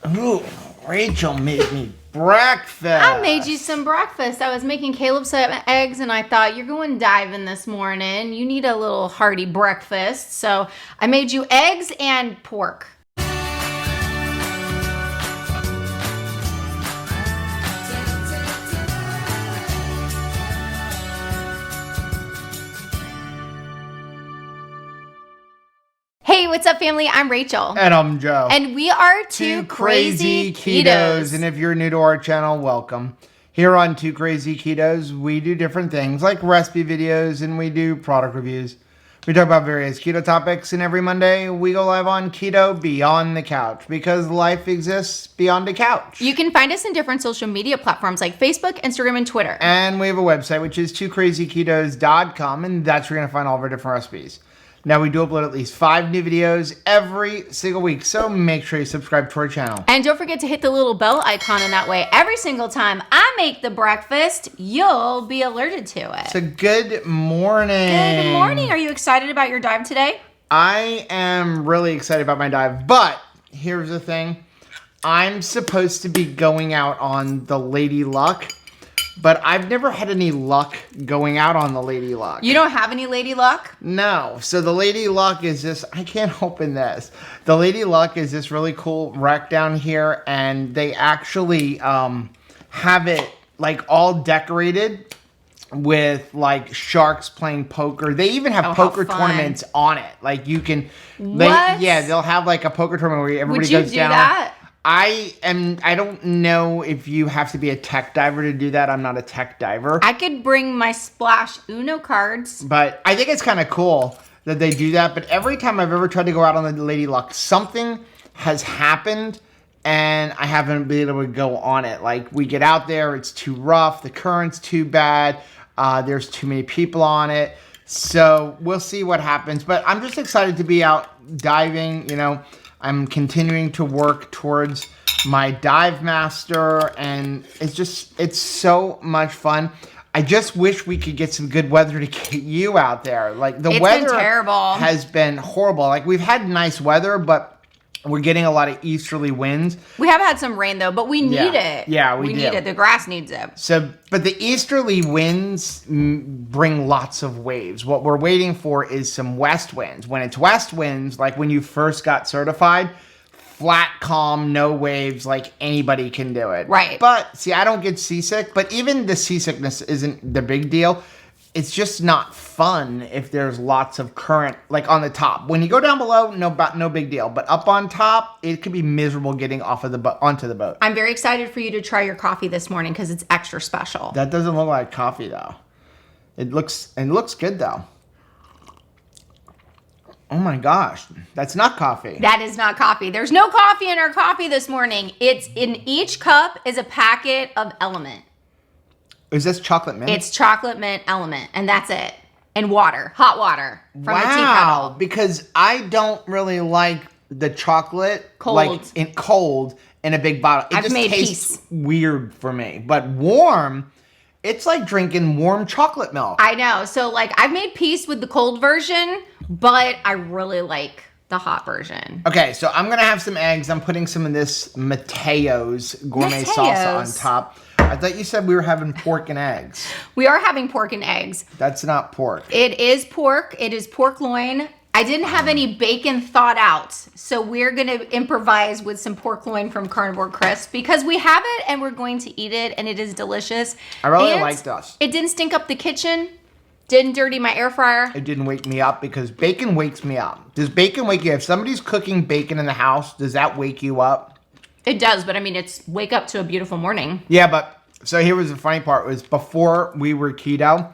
Ooh, Rachel made me breakfast. I made you some breakfast. I was making Caleb some eggs, and I thought, you're going diving this morning. You need a little hearty breakfast. So I made you eggs and pork. Hey, what's up, family? I'm Rachel. And I'm Joe. And we are Two Crazy Ketos. And if you're new to our channel, welcome. Here on Two Crazy Ketos, we do different things like recipe videos and we do product reviews. We talk about various keto topics, and every Monday we go live on Keto Beyond the Couch because life exists beyond the couch. You can find us in different social media platforms like Facebook, Instagram, and Twitter. And we have a website, which is twocrazyketos.com, and that's where you're going to find all of our different recipes. Now, we do upload at least 5 new videos every single week, so make sure you subscribe to our channel. And don't forget to hit the little bell icon, and that way, every single time I make the breakfast, you'll be alerted to it. So, good morning. Good morning. Are you excited about your dive today? I am really excited about my dive, but here's the thing. I'm supposed to be going out on the Lady Luck, but I've never had any luck going out on the Lady Luck. You don't have any Lady Luck? No. So the Lady Luck is this, I can't open this. The Lady Luck is this really cool wreck down here, and they actually have it like all decorated with like sharks playing poker. They even have poker tournaments on it. Like you can, they'll have like a poker tournament where everybody goes down. Would you do that? I don't know if you have to be a tech diver to do that. I'm not a tech diver. I could bring my Splash Uno cards. But I think it's kind of cool that they do that. But every time I've ever tried to go out on the Lady Luck, something has happened and I haven't been able to go on it. Like we get out there, it's too rough, the current's too bad, there's too many people on it. So we'll see what happens. But I'm just excited to be out diving, you know. I'm continuing to work towards my dive master, and it's so much fun. I just wish we could get some good weather to get you out there. Like the weather has been horrible. Like we've had nice weather, but we're getting a lot of easterly winds. We have had some rain though, but we need it. Yeah, we need it. The grass needs it. So, but the easterly winds bring lots of waves. What we're waiting for is some west winds. When it's west winds, like when you first got certified, flat, calm, no waves, like anybody can do it. Right. But see, I don't get seasick, but even the seasickness isn't the big deal. It's just not fun if there's lots of current, like on the top. When you go down below, no big deal. But up on top, it could be miserable getting off of the boat onto the boat. I'm very excited for you to try your coffee this morning because it's extra special. That doesn't look like coffee though. It looks good though. Oh my gosh, that's not coffee. That is not coffee. There's no coffee in our coffee this morning. It's in each cup is a packet of Element. Is this chocolate mint? It's chocolate mint Element, and that's it. And water, hot water from a tea kettle. Because I don't really like the chocolate cold in a big bottle. It just tastes weird for me. But warm, it's like drinking warm chocolate milk. I know. So like I've made peace with the cold version, but I really like the hot version. Okay, so I'm gonna have some eggs. I'm putting some of this Mateo's gourmet salsa on top. I thought you said we were having pork and eggs. We are having pork and eggs. That's not pork. It is pork. It is pork loin. I didn't have any bacon thought out, so we're going to improvise with some pork loin from Carnivore Crisp because we have it and we're going to eat it, and it is delicious. I really liked us. It didn't stink up the kitchen. Didn't dirty my air fryer. It didn't wake me up because bacon wakes me up. Does bacon wake you up? If somebody's cooking bacon in the house, does that wake you up? It does, but I mean, it's wake up to a beautiful morning. Yeah, but so here was the funny part was before we were keto,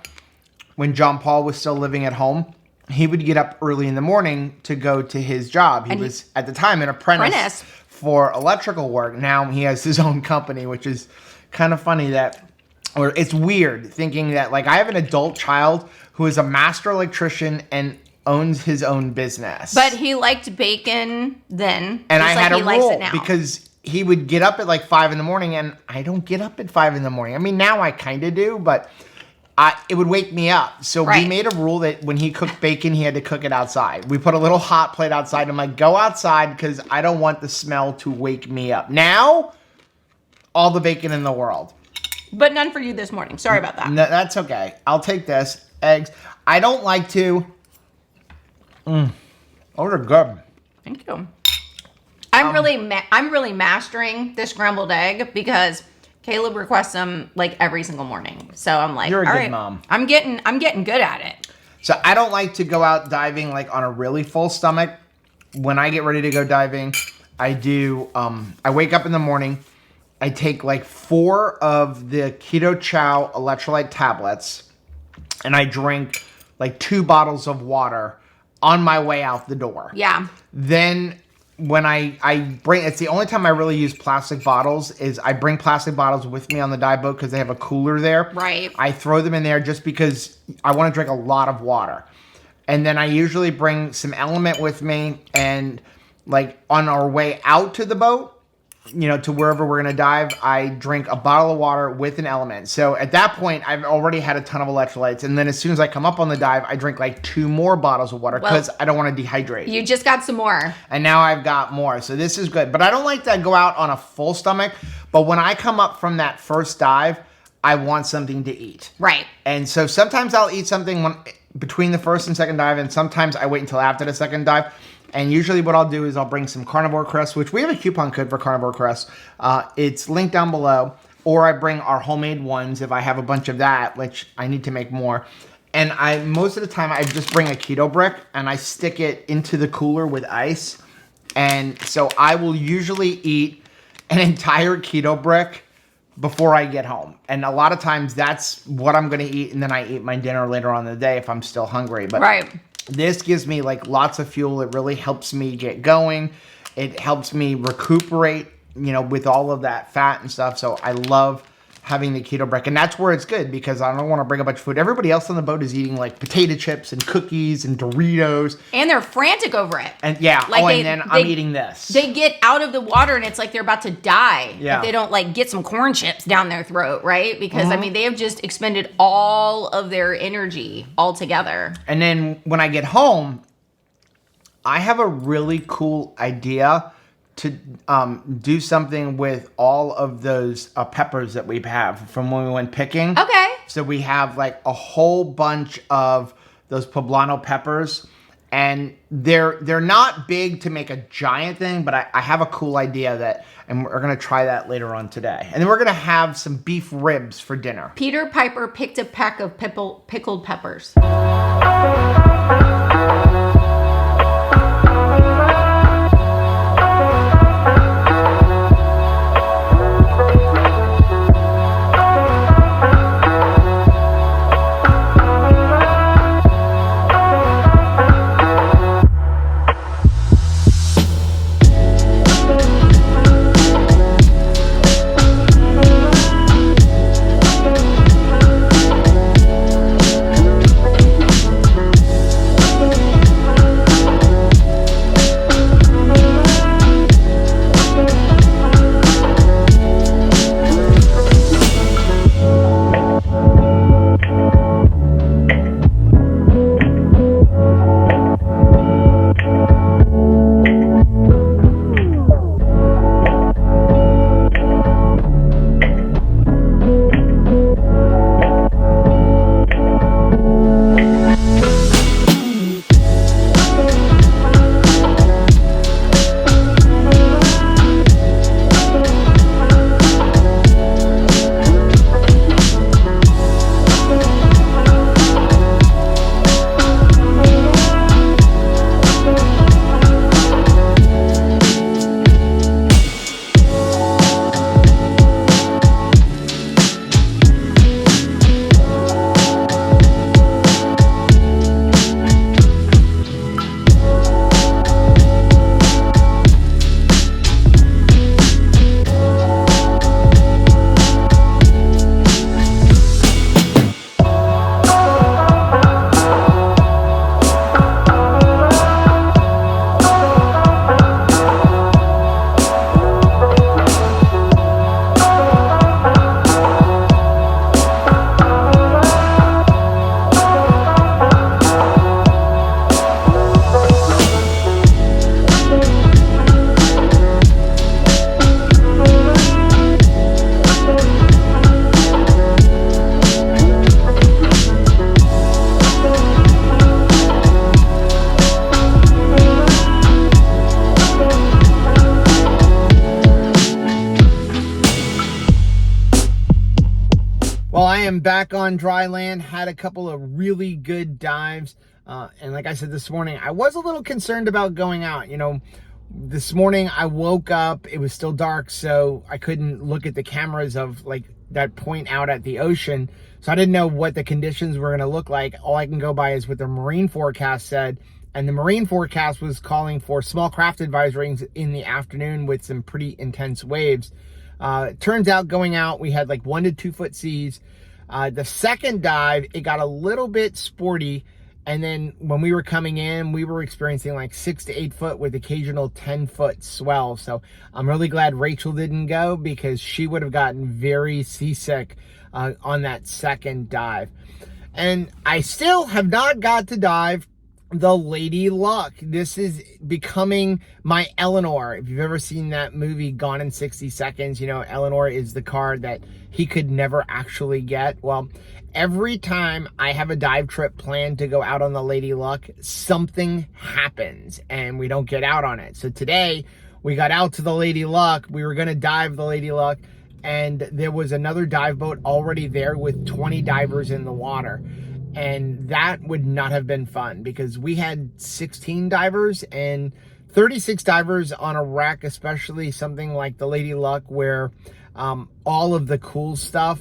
when John Paul was still living at home, he would get up early in the morning to go to his job. He was at the time an apprentice for electrical work. Now he has his own company, which is kind of funny or it's weird thinking that like I have an adult child who is a master electrician and owns his own business. But he liked bacon then. And I had a rule because he would get up at like 5 in the morning, and I don't get up at 5 in the morning. I mean, now I kind of do, but it would wake me up. So we made a rule that when he cooked bacon, he had to cook it outside. We put a little hot plate outside. I'm like, go outside because I don't want the smell to wake me up. Now, all the bacon in the world. But none for you this morning. Sorry about that. No, that's okay. I'll take this. Eggs. I don't like to. Oh, they're good. Thank you. I'm really mastering this scrambled egg because Caleb requests them like every single morning. So I'm like, you're a all good right, mom. I'm getting good at it. So I don't like to go out diving like on a really full stomach. When I get ready to go diving, I do. I wake up in the morning. I take like 4 of the Keto Chow electrolyte tablets, and I drink like 2 bottles of water on my way out the door. Yeah. Then when I bring, it's the only time I really use plastic bottles is I bring plastic bottles with me on the dive boat because they have a cooler there. Right. I throw them in there just because I want to drink a lot of water. And then I usually bring some Element with me, and like on our way out to the boat, you know, to wherever we're going to dive, I drink a bottle of water with an Element. So at that point, I've already had a ton of electrolytes. And then as soon as I come up on the dive, I drink like 2 more bottles of water because I don't want to dehydrate. You just got some more. And now I've got more. So this is good. But I don't like to go out on a full stomach. But when I come up from that first dive, I want something to eat. Right. And so sometimes I'll eat something between the first and second dive. And sometimes I wait until after the second dive. And usually what I'll do is I'll bring some carnivore crisps, which we have a coupon code for carnivore crisps. It's linked down below. Or I bring our homemade ones if I have a bunch of that, which I need to make more. And most of the time I just bring a keto brick and I stick it into the cooler with ice. And so I will usually eat an entire keto brick before I get home. And a lot of times that's what I'm going to eat. And then I eat my dinner later on in the day if I'm still hungry. But right. This gives me like lots of fuel. It really helps me get going. It helps me recuperate, you know, with all of that fat and stuff. So I love having the keto brick. And that's where it's good because I don't want to bring a bunch of food. Everybody else on the boat is eating like potato chips and cookies and Doritos. And they're frantic over it. And yeah, like and then I'm eating this. They get out of the water and it's like they're about to die. Yeah. If they don't like get some corn chips down their throat, right? Because I mean, they have just expended all of their energy altogether. And then when I get home, I have a really cool idea to do something with all of those peppers that we have from when we went picking. Okay. So we have like a whole bunch of those poblano peppers, and they're not big to make a giant thing, but I have a cool idea and we're gonna try that later on today. And then we're gonna have some beef ribs for dinner. Peter Piper picked a peck of pickled peppers. am back on dry land. Had a couple of really good dives. And like I said this morning, I was a little concerned about going out. You know, this morning I woke up, it was still dark, so I couldn't look at the cameras of like that point out at the ocean. So I didn't know what the conditions were going to look like. All I can go by is what the marine forecast said. And the marine forecast was calling for small craft advisories in the afternoon with some pretty intense waves. It turns out going out, we had like 1 to 2 foot seas. The second dive, it got a little bit sporty. And then when we were coming in, we were experiencing like 6 to 8 foot with occasional 10-foot swell. So I'm really glad Rachel didn't go because she would have gotten very seasick on that second dive. And I still have not got to dive the Lady Luck. This is becoming my Eleanor. If you've ever seen that movie Gone in 60 Seconds, you know, Eleanor is the car that he could never actually get. Well, every time I have a dive trip planned to go out on the Lady Luck, something happens and we don't get out on it. So today we got out to the Lady Luck. We were going to dive the Lady Luck, and there was another dive boat already there with 20 divers in the water. And that would not have been fun because we had 16 divers and 36 divers on a wreck, especially something like the Lady Luck where all of the cool stuff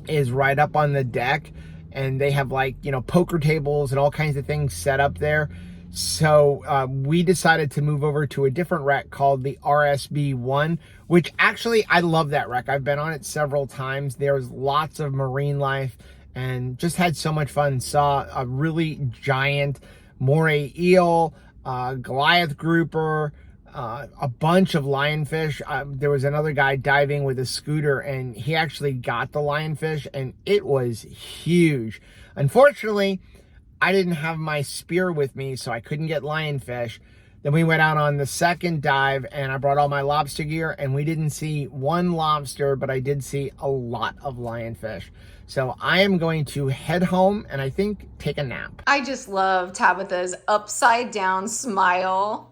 is right up on the deck, and they have like, you know, poker tables and all kinds of things set up there. So we decided to move over to a different wreck called the RSB-1, which actually I love that wreck. I've been on it several times. There's lots of marine life and just had so much fun. Saw a really giant moray eel, Goliath grouper, a bunch of lionfish. There was another guy diving with a scooter, and he actually got the lionfish, and it was huge. Unfortunately, I didn't have my spear with me, so I couldn't get lionfish. Then we went out on the second dive, and I brought all my lobster gear, and we didn't see one lobster, but I did see a lot of lionfish. So I am going to head home and I think take a nap. I just love Tabitha's upside down smile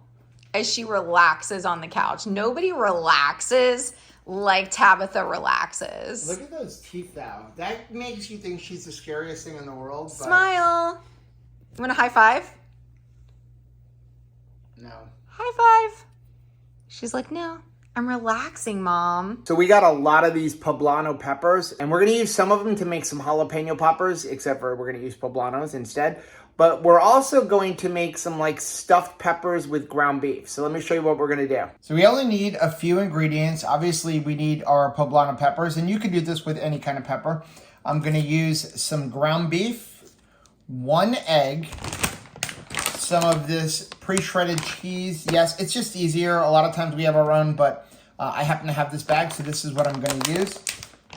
as she relaxes on the couch. Nobody relaxes like Tabitha relaxes. Look at those teeth though. That makes you think she's the scariest thing in the world. But smile. You want a high five? no. High five. She's like, no, I'm relaxing, Mom. So we got a lot of these poblano peppers, and we're going to use some of them to make some jalapeno poppers, except for we're going to use poblanos instead. But we're also going to make some like stuffed peppers with ground beef. So let me show you what we're going to do. So we only need a few ingredients. Obviously, we need our poblano peppers, and you can do this with any kind of pepper. I'm going to use some ground beef, 1 egg, some of this pre-shredded cheese. Yes, it's just easier. A lot of times we have our own, but I happen to have this bag, so this is what I'm going to use.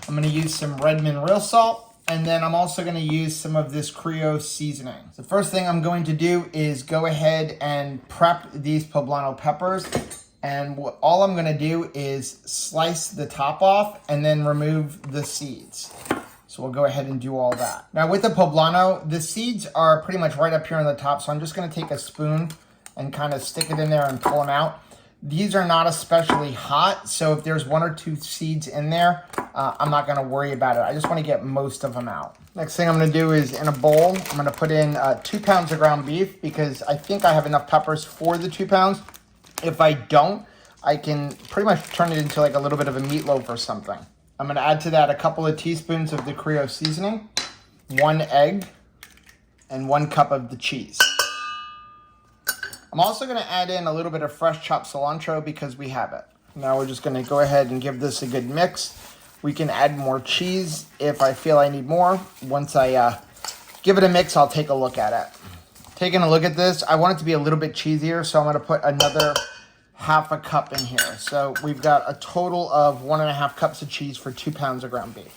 I'm going to use some Redmond real salt, and then I'm also going to use some of this Creole seasoning. The first thing I'm going to do is go ahead and prep these poblano peppers, and all I'm going to do is slice the top off and then remove the seeds. So we'll go ahead and do all that. Now with the poblano, the seeds are pretty much right up here on the top, so I'm just going to take a spoon and kind of stick it in there and pull them out. These are not especially hot, so if there's 1 or 2 seeds in there, I'm not going to worry about it. I just want to get most of them out. Next thing I'm going to do is in a bowl, I'm going to put in 2 pounds of ground beef because I think I have enough peppers for the 2 pounds. If I don't, I can pretty much turn it into like a little bit of a meatloaf or something. I'm going to add to that a couple of teaspoons of the Creole seasoning, 1 egg, and 1 cup of the cheese. I'm also going to add in a little bit of fresh chopped cilantro because we have it. Now we're just going to go ahead and give this a good mix. We can add more cheese if I feel I need more. Once I give it a mix, I'll take a look at it. Taking a look at this, I want it to be a little bit cheesier, so I'm going to put another half a cup in here. So we've got a total of 1.5 cups of cheese for 2 pounds of ground beef.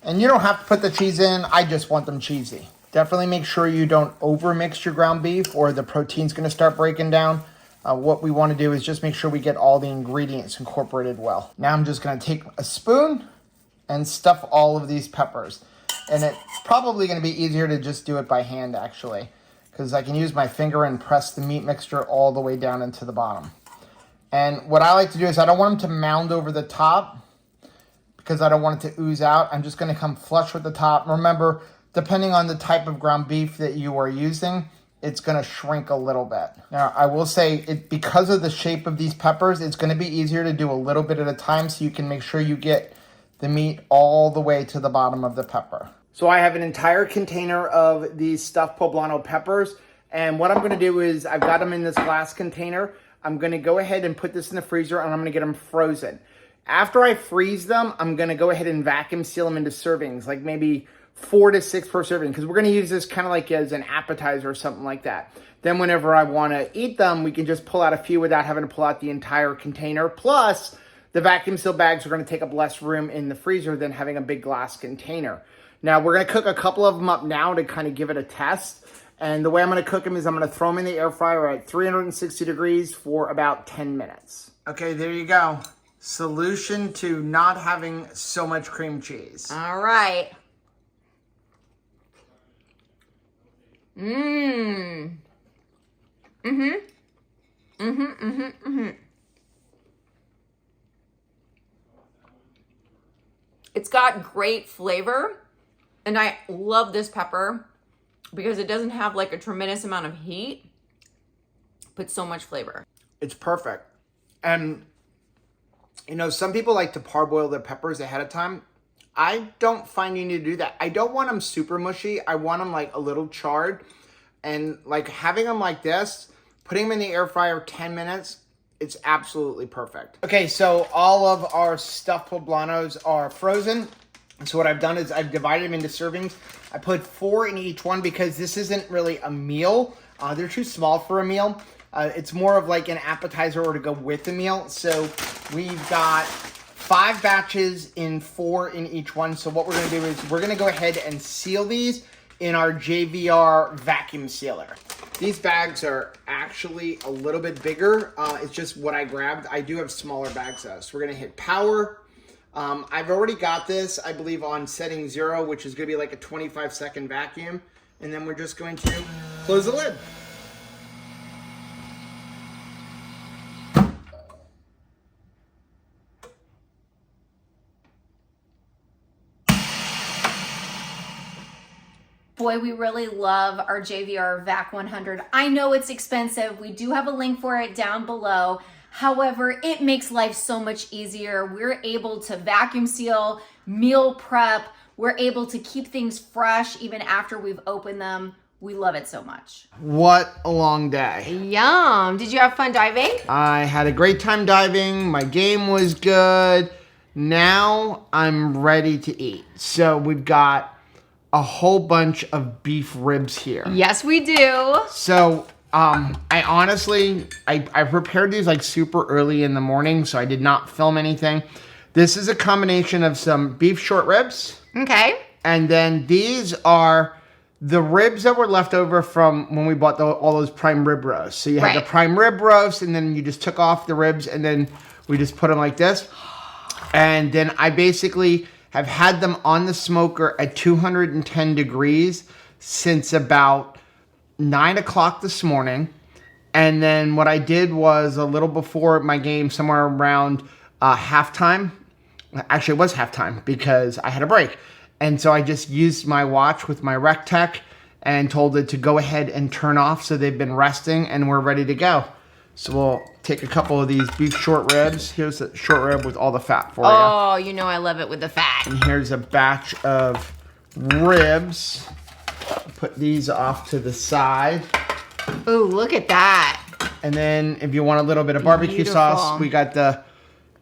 And you don't have to put the cheese in. I just want them cheesy. Definitely make sure you don't over mix your ground beef or the protein's going to start breaking down. What we want to do is just make sure we get all the ingredients incorporated well. Now I'm just going to take a spoon and stuff all of these peppers. And it's probably going to be easier to just do it by hand actually, because I can use my finger and press the meat mixture all the way down into the bottom. And what I like to do is I don't want them to mound over the top, because I don't want it to ooze out. I'm just going to come flush with the top. Remember, depending on the type of ground beef that you are using, it's going to shrink a little bit. Now, I will say, because of the shape of these peppers, it's going to be easier to do a little bit at a time so you can make sure you get the meat all the way to the bottom of the pepper. So I have an entire container of these stuffed poblano peppers. And what I'm going to do is, I've got them in this glass container. I'm going to go ahead and put this in the freezer, and I'm going to get them frozen. After I freeze them, I'm going to go ahead and vacuum seal them into servings, like maybe 4 to 6 per serving, because we're going to use this kind of like as an appetizer or something like that. Then whenever I want to eat them, we can just pull out a few without having to pull out the entire container. Plus, the vacuum seal bags are going to take up less room in the freezer than having a big glass container. Now, we're going to cook a couple of them up now to kind of give it a test. And the way I'm going to cook them is I'm going to throw them in the air fryer at 360 degrees for about 10 minutes. Okay, there you go. Solution to not having so much cream cheese. All right. It's got great flavor, and I love this pepper because it doesn't have like a tremendous amount of heat, but so much flavor. It's perfect. And you know, some people like to parboil their peppers ahead of time. I don't find you need to do that. I don't want them super mushy. I want them like a little charred. And like having them like this, putting them in the air fryer 10 minutes, it's absolutely perfect. Okay, so all of our stuffed poblanos are frozen. So what I've done is I've divided them into servings. I put 4 in each one because this isn't really a meal. They're too small for a meal. It's more of like an appetizer or to go with the meal. So we've got 5 batches in 4 in each one. So what we're going to do is we're going to go ahead and seal these in our JVR vacuum sealer. These bags are actually a little bit bigger. It's just what I grabbed. I do have smaller bags though. So we're going to hit power. I've already got this, I believe, on setting 0, which is going to be like a 25-second vacuum. And then we're just going to close the lid. Boy, we really love our JVR VAC 100. I know it's expensive. We do have a link for it down below. However, it makes life so much easier. We're able to vacuum seal, meal prep. We're able to keep things fresh even after we've opened them. We love it so much. What a long day. Yum. Did you have fun diving? I had a great time diving. My game was good. Now I'm ready to eat. So we've got a whole bunch of beef ribs here. Yes, we do. So I honestly, I prepared these like super early in the morning, so I did not film anything. This is a combination of some beef short ribs. Okay. And then these are the ribs that were left over from when we bought all those prime rib roasts. So you had the prime rib roast, and then you just took off the ribs, and then we just put them like this. And then I basically have had them on the smoker at 210 degrees since about 9 o'clock this morning. And then what I did was a little before my game, somewhere around halftime. Actually, it was halftime because I had a break. And so I just used my watch with my rec tech and told it to go ahead and turn off. So they've been resting and we're ready to go. So we'll take a couple of these beef short ribs. Here's the short rib with all the fat for you. Oh, you know I love it with the fat. And here's a batch of ribs. Put these off to the side. Ooh, look at that. And then if you want a little bit of barbecue sauce, we got the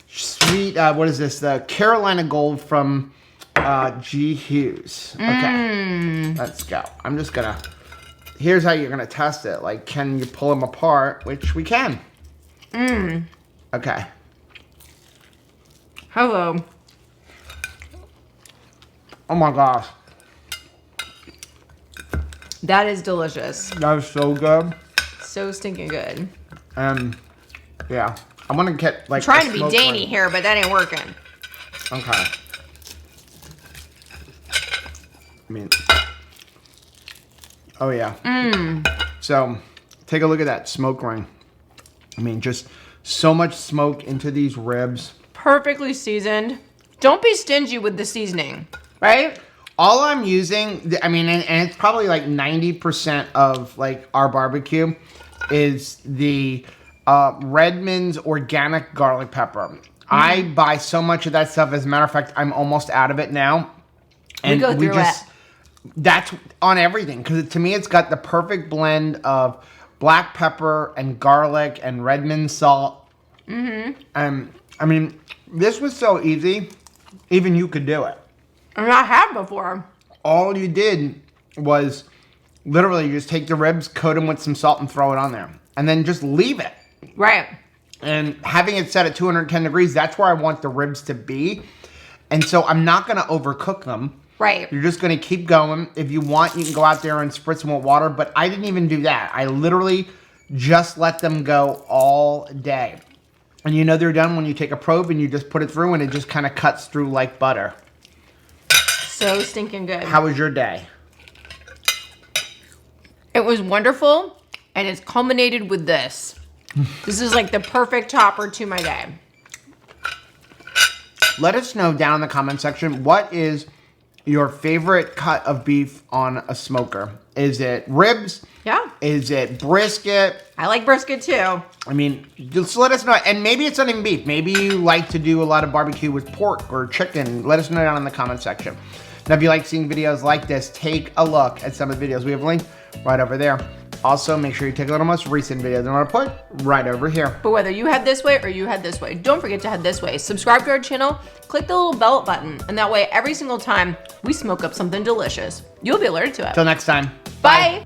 sweet, what is this? The Carolina Gold from G. Hughes. Okay, let's go. I'm just gonna, here's how you're gonna test it. Like, can you pull them apart? Which we can. Okay. Hello. Oh my gosh. That is delicious. That is so good. So stinking good. Yeah. I'm gonna get like. I'm trying to be Danny here, but that ain't working. Okay. I mean. Oh yeah. So, take a look at that smoke ring. I mean, just so much smoke into these ribs. Perfectly seasoned. Don't be stingy with the seasoning, right? All I'm using, I mean, and it's probably like 90% of like our barbecue is the Redmond's organic garlic pepper. I buy so much of that stuff. As a matter of fact, I'm almost out of it now. And go through it. That's on everything. Because to me, it's got the perfect blend of black pepper and garlic and Redmond salt. I mean, this was so easy. Even you could do it. And I have before. All you did was literally just take the ribs, coat them with some salt, and throw it on there. And then just leave it. Right. And having it set at 210 degrees, that's where I want the ribs to be. And so I'm not going to overcook them. Right. You're just going to keep going. If you want, you can go out there and spritz them with water. But I didn't even do that. I literally just let them go all day. And you know they're done when you take a probe and you just put it through and it just kind of cuts through like butter. So stinking good. How was your day? It was wonderful, and it's culminated with this. This is like the perfect topper to my day. Let us know down in the comment section, what is your favorite cut of beef on a smoker? Is it ribs? Yeah. Is it brisket? I like brisket too. I mean, just let us know. And maybe it's not even beef. Maybe you like to do a lot of barbecue with pork or chicken. Let us know down in the comment section. Now, if you like seeing videos like this, take a look at some of the videos. We have a link right over there. Also, make sure you take a look at the most recent video that I'm going to put right over here. But whether you head this way or you head this way, don't forget to head this way. Subscribe to our channel, click the little bell button, and that way every single time we smoke up something delicious, you'll be alerted to it. Till next time. Bye.